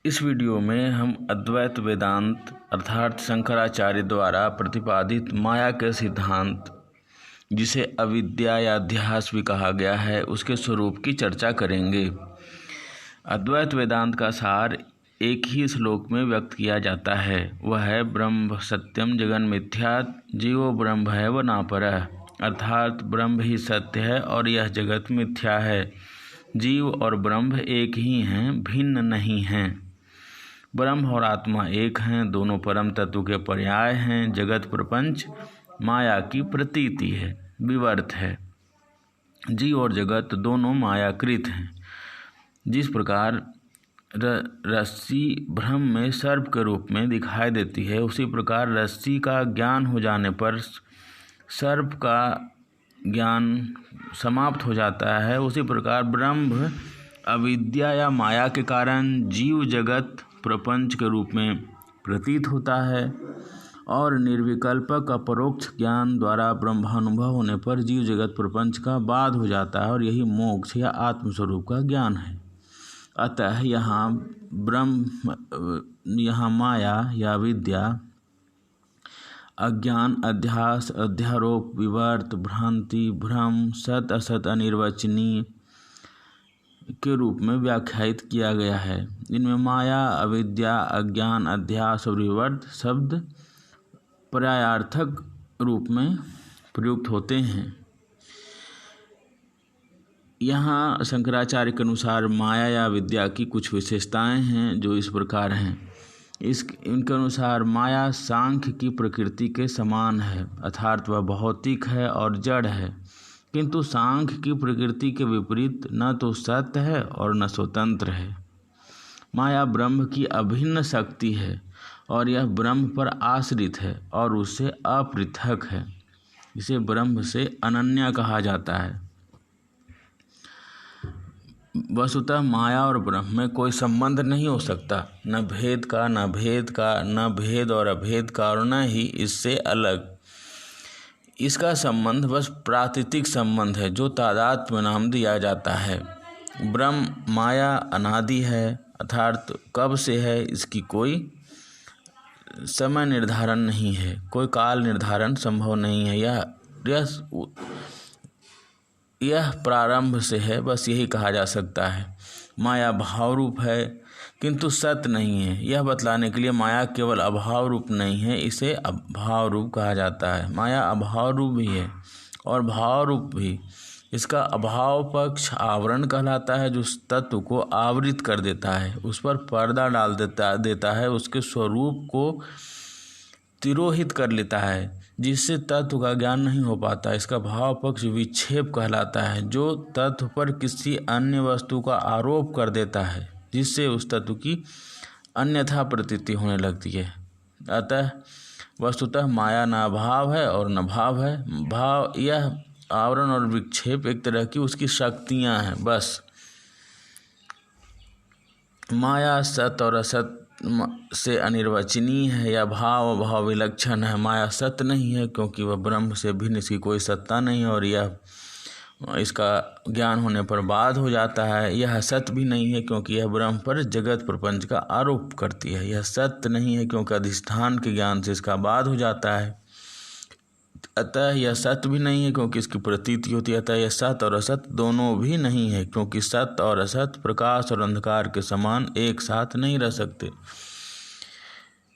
इस वीडियो में हम अद्वैत वेदांत अर्थात शंकराचार्य द्वारा प्रतिपादित माया के सिद्धांत, जिसे अविद्या या अध्यास भी कहा गया है, उसके स्वरूप की चर्चा करेंगे। अद्वैत वेदांत का सार एक ही श्लोक में व्यक्त किया जाता है, वह है ब्रह्म सत्यम जगन मिथ्या जीवो ब्रह्म है व नापरः, अर्थात ब्रह्म ही सत्य है और यह जगत मिथ्या है। जीव और ब्रह्म एक ही हैं, भिन्न नहीं हैं। ब्रह्म और आत्मा एक हैं, दोनों परम तत्व के पर्याय हैं। जगत प्रपंच माया की प्रतीति है, विवर्त है। जीव और जगत दोनों मायाकृत हैं। जिस प्रकार रस्सी भ्रम में सर्प के रूप में दिखाई देती है, उसी प्रकार रस्सी का ज्ञान हो जाने पर सर्प का ज्ञान समाप्त हो जाता है। उसी प्रकार ब्रह्म अविद्या या माया के कारण जीव जगत प्रपंच के रूप में प्रतीत होता है और निर्विकल्पक अपरोक्ष ज्ञान द्वारा ब्रह्मानुभव होने पर जीव जगत प्रपंच का बाध हो जाता है और यही मोक्ष या आत्मस्वरूप का ज्ञान है। अतः यहाँ माया या विद्या अज्ञान, अध्यास, अध्यारोप, विवर्त, भ्रांति, भ्रम, सत असत, अनिर्वचनीय के रूप में व्याख्यायित किया गया है। इनमें माया, अविद्या, अज्ञान, अध्यास और विवर्त शब्द पर्यायार्थक रूप में प्रयुक्त होते हैं। यहाँ शंकराचार्य के अनुसार माया या विद्या की कुछ विशेषताएं हैं जो इस प्रकार हैं। इनके अनुसार माया सांख्य की प्रकृति के समान है, अर्थात वह भौतिक है और जड़ है, किंतु सांख्य की प्रकृति के विपरीत न तो सत्य है और न स्वतंत्र है। माया ब्रह्म की अभिन्न शक्ति है और यह ब्रह्म पर आश्रित है और उससे अपृथक है। इसे ब्रह्म से अनन्य कहा जाता है। वस्तुतः माया और ब्रह्म में कोई संबंध नहीं हो सकता, न भेद का, न भेद का, न भेद और अभेद का, और न ही इससे अलग। इसका संबंध बस प्रातीतिक संबंध है जो तादात्म्य नाम दिया जाता है। ब्रह्म माया अनादि है, अर्थात कब से है इसकी कोई समय निर्धारण नहीं है, कोई काल निर्धारण संभव नहीं है। यह प्रारंभ से है, बस यही कहा जा सकता है। माया भाव रूप है किंतु सत्य नहीं है। यह बतलाने के लिए माया केवल अभाव रूप नहीं है, इसे अभाव रूप कहा जाता है। माया अभाव रूप भी है और भाव रूप भी। इसका अभाव पक्ष आवरण कहलाता है, जो तत्व को आवृत कर देता है, उस पर पर्दा डाल देता है, उसके स्वरूप को तिरोहित कर लेता है, जिससे तत्व का ज्ञान नहीं हो पाता। इसका भाव पक्ष विक्षेप कहलाता है, जो तत्व पर किसी अन्य वस्तु का आरोप कर देता है, जिससे उस तत्व की अन्यथा प्रतीति होने लगती है। अतः वस्तुतः माया न भाव है और न भाव है। भाव यह आवरण और विक्षेप एक तरह की उसकी शक्तियां हैं, बस। माया सत और असत से अनिर्वचनीय है या भाव अभाव विलक्षण है। माया सत्य नहीं है क्योंकि वह ब्रह्म से भिन्न इसकी कोई सत्ता नहीं है और यह इसका ज्ञान होने पर बाध हो जाता है। यह सत्य भी नहीं है क्योंकि यह ब्रह्म पर जगत प्रपंच का आरोप करती है। यह सत्य नहीं है क्योंकि अधिष्ठान के ज्ञान से इसका बाध हो जाता है। अतः यह सत्य भी नहीं है क्योंकि इसकी प्रतीति होती है। अतः यह सत्य और असत दोनों भी नहीं है, क्योंकि सत्य और असत प्रकाश और अंधकार के समान एक साथ नहीं रह सकते।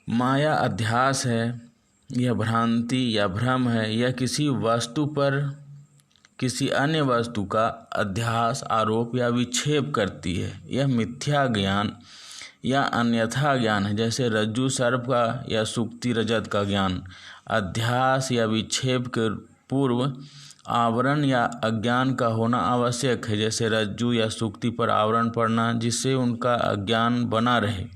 माया अध्यास है, यह भ्रांति या भ्रम है। यह किसी वस्तु पर किसी अन्य वस्तु का अध्यास, आरोप या विक्षेप करती है। यह मिथ्या ज्ञान या अन्यथा ज्ञान है, जैसे रज्जु सर्प का या सुक्ति रजत का ज्ञान। अध्यास या विक्षेप के पूर्व आवरण या अज्ञान का होना आवश्यक है, जैसे रज्जु या सुक्ति पर आवरण पड़ना, जिससे उनका अज्ञान बना रहे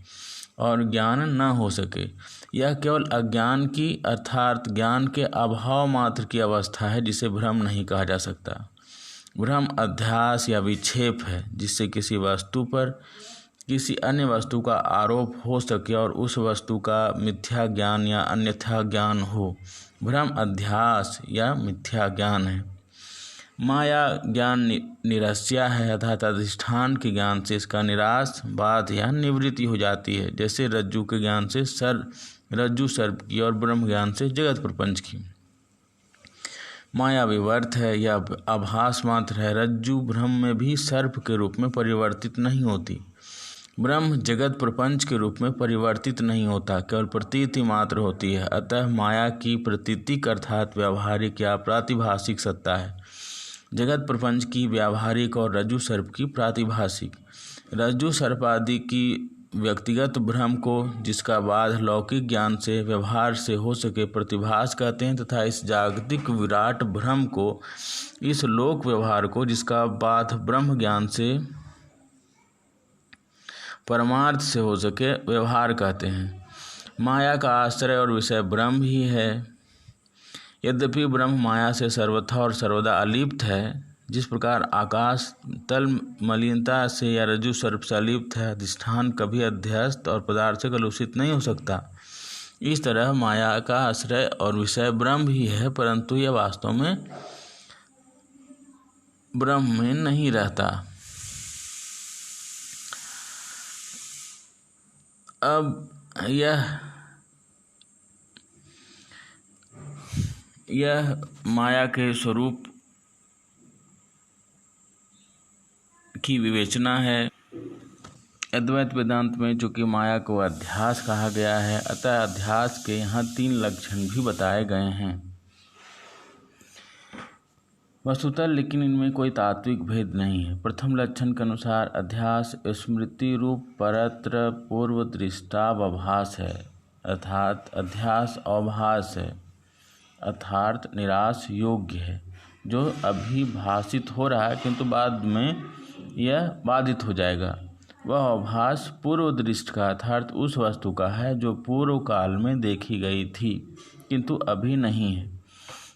और ज्ञान न हो सके। यह केवल अज्ञान की अर्थात ज्ञान के अभाव मात्र की अवस्था है, जिसे भ्रम नहीं कहा जा सकता। भ्रम अध्यास या विक्षेप है, जिससे किसी वस्तु पर किसी अन्य वस्तु का आरोप हो सके और उस वस्तु का मिथ्या ज्ञान या अन्यथा ज्ञान हो। भ्रम अध्यास या मिथ्या ज्ञान है। माया ज्ञान निरस्या है, अर्थात अधिष्ठान के ज्ञान से इसका निराश, बाध या निवृत्ति हो जाती है। जैसे रज्जु के ज्ञान से रज्जु सर्प की और ब्रह्म ज्ञान से जगत प्रपंच की। माया विवर्त है, यह आभास मात्र है। रज्जु ब्रह्म में भी सर्प के रूप में परिवर्तित नहीं होती, ब्रह्म जगत प्रपंच के रूप में परिवर्तित नहीं होता, केवल प्रतीति मात्र होती है। अतः माया की प्रतीतिक अर्थात व्यावहारिक या प्रातिभाषिक सत्ता है, जगत प्रपंच की व्यावहारिक और रज्जु सर्प की प्रातिभाषिक। रज्जु सर्प आदि की व्यक्तिगत भ्रम को, जिसका बाध लौकिक ज्ञान से व्यवहार से हो सके, प्रतिभास कहते हैं, तथा इस जागतिक विराट भ्रम को, इस लोक व्यवहार को, जिसका बाध ब्रह्म ज्ञान से परमार्थ से हो सके, व्यवहार कहते हैं। माया का आश्रय और विषय ब्रह्म ही है। यद्यपि ब्रह्म माया से सर्वथा और सर्वदा अलिप्त है, जिस प्रकार आकाश तल मलिनता से या रज्जु सर्प से अलिप्त है, अधिष्ठान कभी अध्यस्त और पदार्थ से कलुषित नहीं हो सकता, इस तरह माया का आश्रय और विषय ब्रह्म ही है, परंतु यह वास्तव में ब्रह्म में नहीं रहता। अब यह माया के स्वरूप की विवेचना है। अद्वैत वेदांत में चूँकि माया को अध्यास कहा गया है, अतः अध्यास के यहाँ 3 लक्षण भी बताए गए हैं वस्तुतः, लेकिन इनमें कोई तात्विक भेद नहीं है। प्रथम लक्षण के अनुसार अध्यास स्मृति रूप परत्र पूर्व दृष्टावभास है, अर्थात अध्यास अवभास है, अर्थात निराश योग्य है, जो अभी भाषित हो रहा है किंतु बाद में यह बाधित हो जाएगा। वह अवभास पूर्व दृष्ट का, अर्थात उस वस्तु का है जो पूर्व काल में देखी गई थी किंतु अभी नहीं है।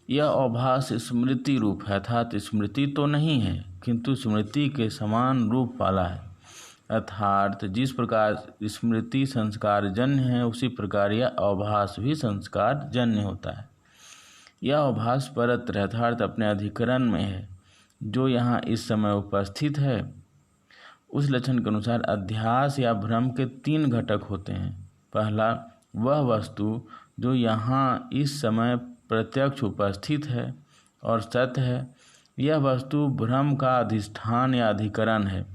यह अवभास स्मृति रूप है, अर्थात स्मृति तो नहीं है किंतु स्मृति के समान रूप वाला है, अर्थात जिस प्रकार स्मृति संस्कार जन्य है, उसी प्रकार यह अवभास भी संस्कार जन्य होता है। यह अवभास परत्र अर्थात अपने अधिकरण में है, जो यहाँ इस समय उपस्थित है। उस लक्षण के अनुसार अध्यास या भ्रम के 3 घटक होते हैं। पहला, वह वस्तु जो यहाँ इस समय प्रत्यक्ष उपस्थित है और सत्य है, यह वस्तु भ्रम का अधिष्ठान या अधिकरण है,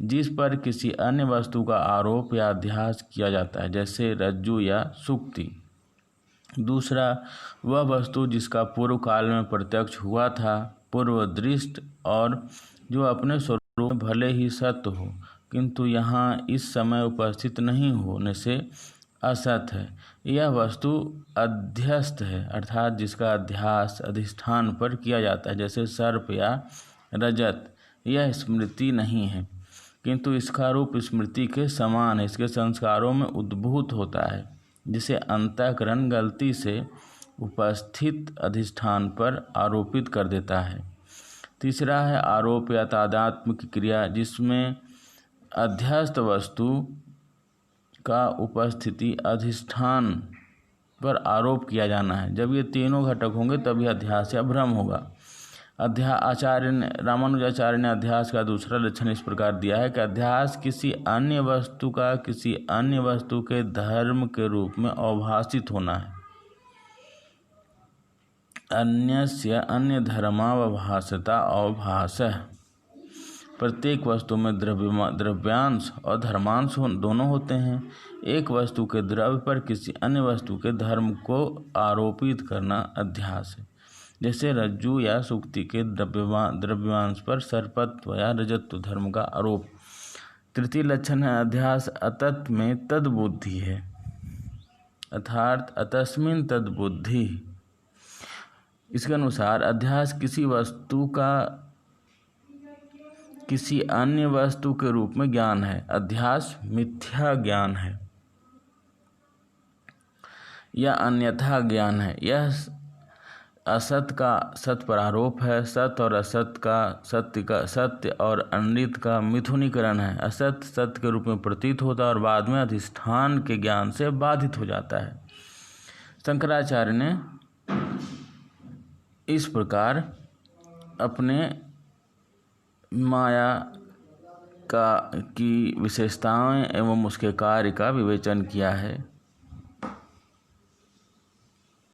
जिस पर किसी अन्य वस्तु का आरोप या अध्यास किया जाता है, जैसे रज्जु या सुक्ति। दूसरा, वह वस्तु जिसका पूर्व काल में प्रत्यक्ष हुआ था, पूर्व दृष्ट, और जो अपने स्वरूप में भले ही सत्य हो किंतु यहाँ इस समय उपस्थित नहीं होने से असत है। यह वस्तु अध्यस्त है, अर्थात जिसका अध्यास अधिष्ठान पर किया जाता है, जैसे सर्प या रजत। यह स्मृति नहीं है किंतु इसका रूप स्मृति के समान है, इसके संस्कारों में उद्भूत होता है, जिसे अंतःकरण गलती से उपस्थित अधिष्ठान पर आरोपित कर देता है। तीसरा है आरोप या तादात्म्य की क्रिया, जिसमें अध्यस्त वस्तु का उपस्थिति अधिष्ठान पर आरोप किया जाना है। जब ये तीनों घटक होंगे तभी अध्यास या भ्रम होगा। रामानुजाचार्य ने अध्यास का दूसरा लक्षण इस प्रकार दिया है कि अध्यास किसी अन्य वस्तु का किसी अन्य वस्तु के धर्म के रूप में अवभाषित होना है। अन्यस्य अन्य धर्मावभासता अवभासः। प्रत्येक वस्तु में द्रव्यांश और धर्मांश दोनों होते हैं। एक वस्तु के द्रव्य पर किसी अन्य वस्तु के धर्म को आरोपित करना अध्यास है, जैसे रज्जु या सुक्ति के द्रव्यांश पर सर्पत्व या रजत्व धर्म का आरोप। तृतीय लक्षण है अध्यास अतत में तद्बुद्धि है, अर्थात अतस्मिन् तद्बुद्धि। इसके अनुसार अध्यास किसी वस्तु का किसी अन्य वस्तु के रूप में ज्ञान है। अध्यास मिथ्या ज्ञान है या अन्यथा ज्ञान है। यह असत का सत्य पर आरोप है, सत्य और असत का सत्य और अनित का मिथुनीकरण है। असत सत्य के रूप में प्रतीत होता है और बाद में अधिष्ठान के ज्ञान से बाधित हो जाता है। शंकराचार्य ने इस प्रकार अपने माया की विशेषताएं एवं उसके कार्य का विवेचन किया है।